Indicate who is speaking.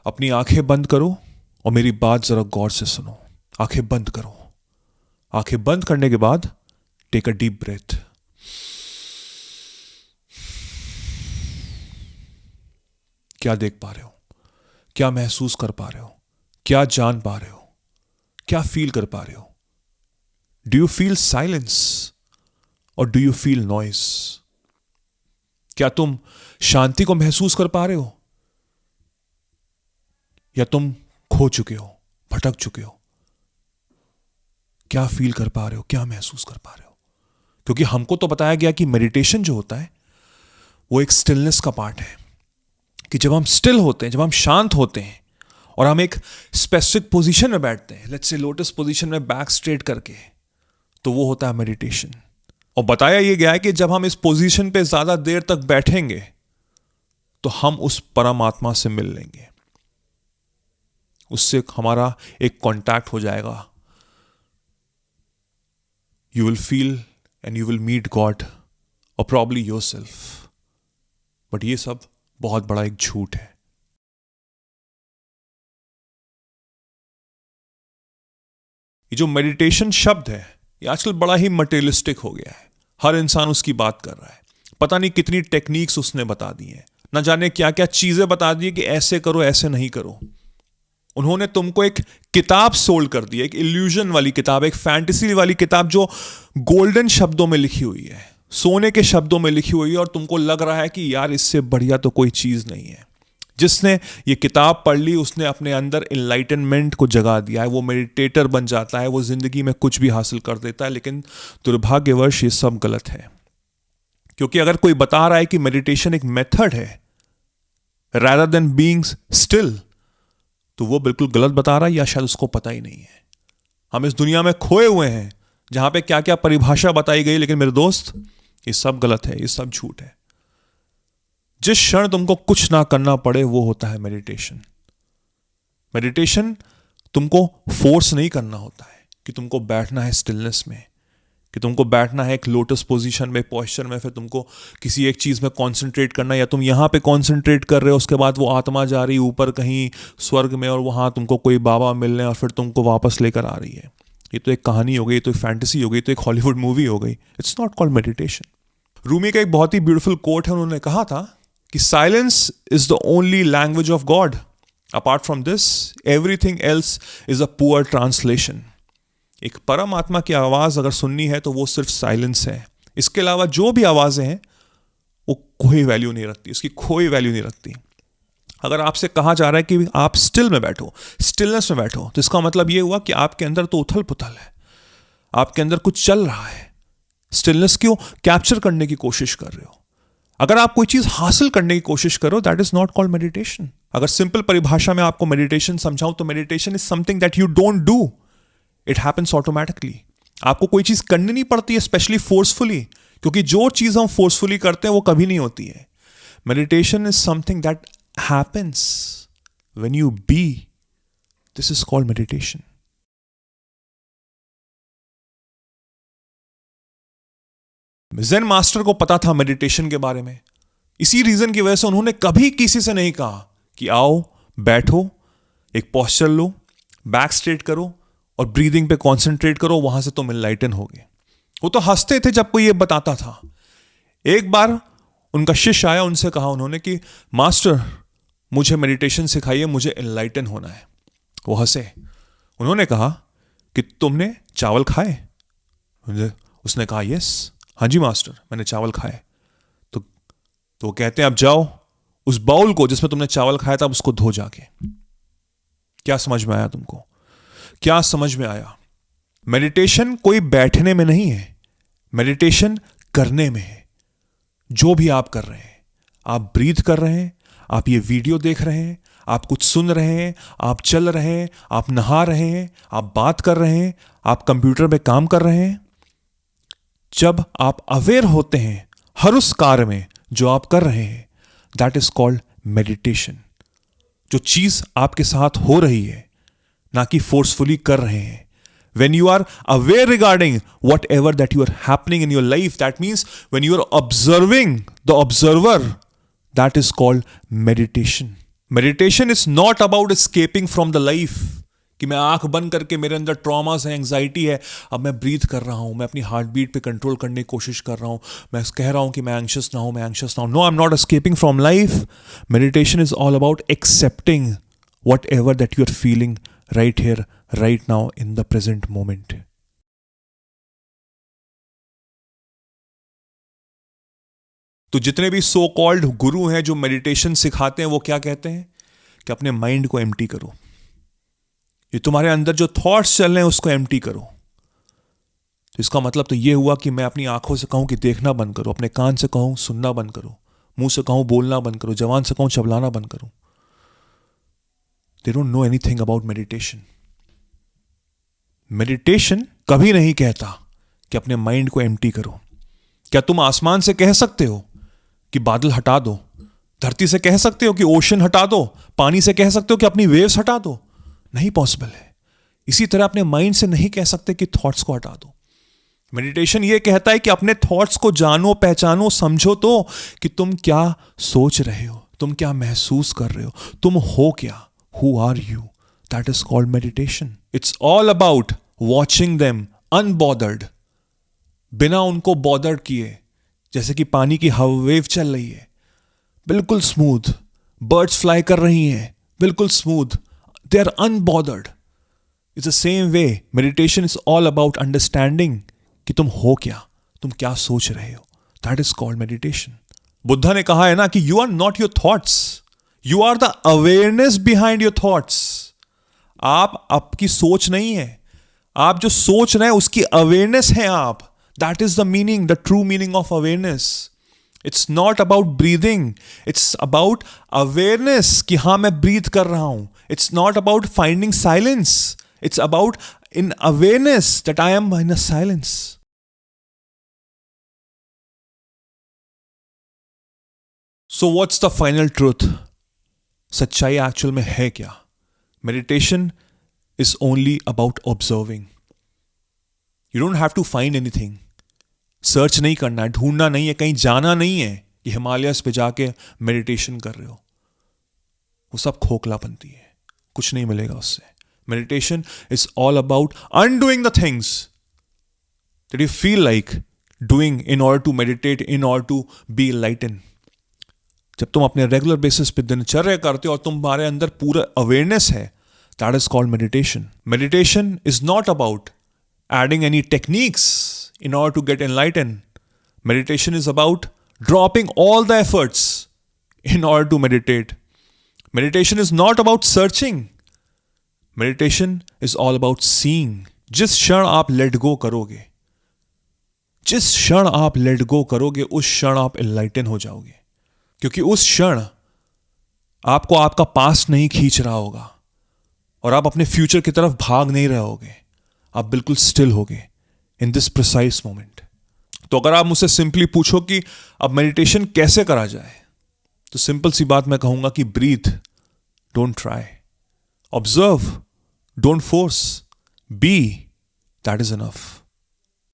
Speaker 1: अपनी आंखें बंद करो और मेरी बात जरा गौर से सुनो। आंखें बंद करो। आंखें बंद करने के बाद टेक अ डीप ब्रेथ। क्या देख पा रहे हो? क्या महसूस कर पा रहे हो? क्या जान पा रहे हो? क्या फील कर पा रहे हो? डू यू फील साइलेंस और डू यू फील नॉइज? क्या तुम शांति को महसूस कर पा रहे हो या तुम खो चुके हो, भटक चुके हो? क्या फील कर पा रहे हो? क्या महसूस कर पा रहे हो? क्योंकि हमको तो बताया गया कि मेडिटेशन जो होता है वो एक स्टिलनेस का पार्ट है, कि जब हम स्टिल होते हैं, जब हम शांत होते हैं और हम एक स्पेसिफिक पोजीशन में बैठते हैं, लेट्स से लोटस पोजीशन में बैक स्ट्रेट करके, तो वो होता है मेडिटेशन। और बताया ये गया है कि जब हम इस पोजीशन पे ज्यादा देर तक बैठेंगे तो हम उस परमात्मा से मिल लेंगे, उससे हमारा एक कांटेक्ट हो जाएगा। You will feel and you will meet God और प्रॉब्ली योरसेल्फ। बट ये सब बहुत बड़ा एक झूठ है। ये जो मेडिटेशन शब्द है ये आजकल बड़ा ही मटेरियलिस्टिक हो गया है। हर इंसान उसकी बात कर रहा है। पता नहीं कितनी टेक्निक्स उसने बता दी हैं, न जाने क्या क्या चीजें बता दी कि ऐसे करो, ऐसे नहीं करो। उन्होंने तुमको एक किताब सोल्ड कर दी, एक इल्यूजन वाली किताब, एक फैंटेसी वाली किताब जो गोल्डन शब्दों में लिखी हुई है, सोने के शब्दों में लिखी हुई है, और तुमको लग रहा है कि यार इससे बढ़िया तो कोई चीज नहीं है। जिसने ये किताब पढ़ ली उसने अपने अंदर इनलाइटनमेंट को जगा दिया है, वो मेडिटेटर बन जाता है, वो जिंदगी में कुछ भी हासिल कर देता है। लेकिन दुर्भाग्यवश ये सब गलत है, क्योंकि अगर कोई बता रहा है कि मेडिटेशन एक मेथड है rather than being still, तो वो बिल्कुल गलत बता रहा है या शायद उसको पता ही नहीं है। हम इस दुनिया में खोए हुए हैं जहां पे क्या क्या परिभाषा बताई गई, लेकिन मेरे दोस्त ये सब गलत है, ये सब झूठ है। जिस क्षण तुमको कुछ ना करना पड़े वो होता है मेडिटेशन। मेडिटेशन तुमको फोर्स नहीं करना होता है कि तुमको बैठना है स्टिलनेस में, कि तुमको बैठना है एक लोटस पोजीशन में, पोस्चर में, फिर तुमको किसी एक चीज में कंसंट्रेट करना है, या तुम यहां पे कंसंट्रेट कर रहे हो, उसके बाद वो आत्मा जा रही ऊपर कहीं स्वर्ग में और वहां तुमको कोई बाबा मिल रहे हैं और फिर तुमको वापस लेकर आ रही है। ये तो एक कहानी हो गई, ये तो एक फैंटेसी हो गई, तो एक हॉलीवुड मूवी हो गई। It's not called meditation. Rumi का एक बहुत ही ब्यूटीफुल कोट है, उन्होंने कहा था कि silence is the only language of God. Apart from this everything else is a poor translation. एक परम आत्मा की आवाज अगर सुननी है तो वो सिर्फ साइलेंस है। इसके अलावा जो भी आवाजें हैं वो कोई वैल्यू नहीं रखती, उसकी कोई वैल्यू नहीं रखती। अगर आपसे कहा जा रहा है कि आप स्टिल में बैठो, स्टिलनेस में बैठो, तो इसका मतलब ये हुआ कि आपके अंदर तो उथल पुथल है, आपके अंदर कुछ चल रहा है। स्टिलनेस क्यों कैप्चर करने की कोशिश कर रहे हो? अगर आप कोई चीज हासिल करने की कोशिश करो, that is not called meditation. अगर सिंपल परिभाषा में आपको मेडिटेशन समझाऊं तो meditation is something that you don't do, it happens automatically. आपको कोई चीज करनी नहीं पड़ती है, स्पेशली फोर्सफुली, क्योंकि जो चीज हम फोर्सफुली करते हैं वो कभी नहीं होती है। Meditation is something that happens when you be. This is called meditation. Zen master को पता था मेडिटेशन के बारे में। इसी रीजन की वजह से उन्होंने कभी किसी से नहीं कहा कि आओ बैठो, एक पोस्चर लो, बैक स्ट्रेट करो और ब्रीदिंग पे कंसंट्रेट करो, वहां से तुम एनलाइटन होगे। वो तो हंसते थे जब कोई ये बताता था। एक बार उनका शिष्य आया, उनसे कहा उन्होंने कि मास्टर मुझे मेडिटेशन सिखाइए, मुझे एनलाइटन होना है। वो हंसे। उन्होंने कहा कि तुमने चावल खाए? उसने कहा यस, हाँ जी मास्टर मैंने चावल खाए। तो वो कहते हैं अब जाओ उस बाउल को जिसमें तुमने चावल खाया था उसको धो जाके। क्या समझ में आया तुमको? क्या समझ में आया? मेडिटेशन कोई बैठने में नहीं है, मेडिटेशन करने में है। जो भी आप कर रहे हैं, आप ब्रीथ कर रहे हैं, आप ये वीडियो देख रहे हैं, आप कुछ सुन रहे हैं, आप चल रहे हैं, आप नहा रहे हैं, आप बात कर रहे हैं, आप कंप्यूटर पे काम कर रहे हैं, जब आप अवेयर होते हैं हर उस कार्य में जो आप कर रहे हैं, दैट इज कॉल्ड मेडिटेशन। जो चीज आपके साथ हो रही है, ना कि फोर्सफुली कर रहे हैं। When you are aware regarding whatever that you are happening in your life, that means when you are observing the observer, that is called meditation. Meditation is not about escaping from the life, कि मैं आंख बंद करके मेरे अंदर traumas है, anxiety है, अब मैं ब्रीथ कर रहा हूं, मैं अपनी हार्ट बीट पे कंट्रोल करने की कोशिश कर रहा हूं, मैं कह रहा हूं कि मैं एंग्शियस ना हूं, मैं एंग्शियस ना हूं. No, I am not escaping from life. Meditation is all about accepting whatever that you are feeling right here, right now, in the present moment. तो जितने भी सो कॉल्ड गुरु हैं जो मेडिटेशन सिखाते हैं, वो क्या कहते हैं कि अपने माइंड को एम्प्टी करो. ये तुम्हारे अंदर जो थॉट्स चल रहे हैं उसको एम्प्टी करो. तो इसका मतलब तो ये हुआ कि मैं अपनी आंखों से कहूं कि देखना बंद करो, अपने कान से कहूं सुनना बंद करो, मुंह से कहूं बोलना बंद करो, जबान से कहूं चबलाना बंद करो. They don't know anything about meditation. Meditation कभी नहीं कहता कि अपने माइंड को एम्प्टी करो. क्या तुम आसमान से कह सकते हो कि बादल हटा दो? धरती से कह सकते हो कि ओशन हटा दो? पानी से कह सकते हो कि अपनी वेव्स हटा दो? नहीं पॉसिबल है. इसी तरह अपने माइंड से नहीं कह सकते कि थॉट्स को हटा दो. मेडिटेशन ये कहता है कि अपने थॉट्स को जानो, पहचानो, समझो तो कि तुम क्या सोच रहे हो, तुम क्या महसूस कर रहे हो, तुम हो क्या, who are you. That is called meditation. It's all about watching them unbothered, बिना उनको बॉदर्ड किए. जैसे कि पानी की वेव चल रही है, बिल्कुल स्मूथ. बर्ड्स फ्लाई कर रही हैं, बिल्कुल smooth. They are unbothered. It's the same way meditation is all about understanding कि तुम हो क्या, तुम क्या सोच रहे हो. That is called meditation. Buddha ने कहा है ना कि you are not your thoughts, you are the awareness behind your thoughts. आप आपकी सोच नहीं है, आप जो सोच रहे हैं उसकी अवेयरनेस है आप. That is the meaning, the true meaning of awareness. It's not about breathing. It's about awareness कि हाँ मैं breathe कर रहा हूँ. It's not about finding silence. It's about in awareness that I am in a silence. So what's the final truth? सच्चाई actual में है क्या? Meditation is only about observing. You don't have to find anything. Search नहीं करना है, ढूंढना नहीं है, कहीं जाना नहीं है कि हिमालयस पे जाके मेडिटेशन कर रहे हो. वो सब खोखला बनती है, कुछ नहीं मिलेगा उससे. Meditation is all about undoing the things that you feel like doing in order to meditate, in order to be enlighten. जब तुम अपने रेगुलर बेसिस पे दिनचर्या करते हो और तुम्हारे अंदर पूरा अवेयरनेस है, that is called meditation. Meditation is not about adding any techniques in order to get enlightened. Meditation is about dropping all the efforts in order to meditate. Meditation is not about searching. Meditation is all about seeing. जिस क्षण आप let go करोगे, जिस क्षण आप let go करोगे, उस क्षण आप enlighten हो जाओगे. क्योंकि उस क्षण आपको आपका पास्ट नहीं खींच रहा होगा और आप अपने फ्यूचर की तरफ भाग नहीं रहे होगे. आप बिल्कुल स्टिल होगे इन दिस प्रिसाइज मोमेंट. तो अगर आप मुझसे सिंपली पूछो कि अब मेडिटेशन कैसे करा जाए, तो सिंपल सी बात मैं कहूंगा कि breathe, don't try. Observe, don't force. Be, that is enough.